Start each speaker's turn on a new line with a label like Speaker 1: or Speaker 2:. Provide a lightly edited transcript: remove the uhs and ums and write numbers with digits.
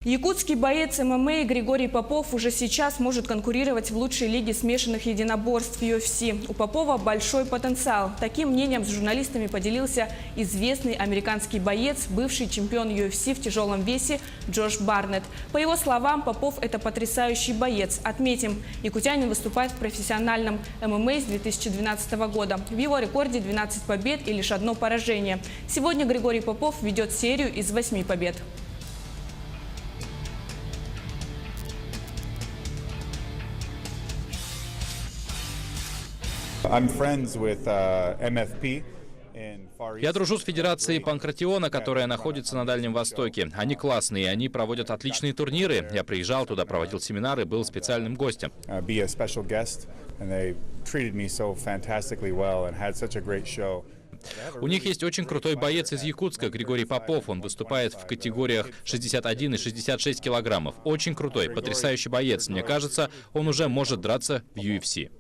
Speaker 1: Якутский боец ММА Григорий Попов уже сейчас может конкурировать в лучшей лиге смешанных единоборств UFC. У Попова большой потенциал. Таким мнением с журналистами поделился известный американский боец, бывший чемпион UFC в тяжелом весе Джош Барнетт. По его словам, Попов – это потрясающий боец. Отметим, якутянин выступает в профессиональном ММА с 2012 года. В его рекорде 12 побед и лишь одно поражение. Сегодня Григорий Попов ведет серию из 8 побед.
Speaker 2: Я дружу с Федерацией Панкратиона, которая находится на Дальнем Востоке. Они классные, они проводят отличные турниры. Я приезжал туда, проводил семинары, был специальным гостем. У них есть очень крутой боец из Якутска, Григорий Попов. Он выступает в категориях 61 и 66 килограммов. Очень крутой, потрясающий боец. Мне кажется, он уже может драться в UFC.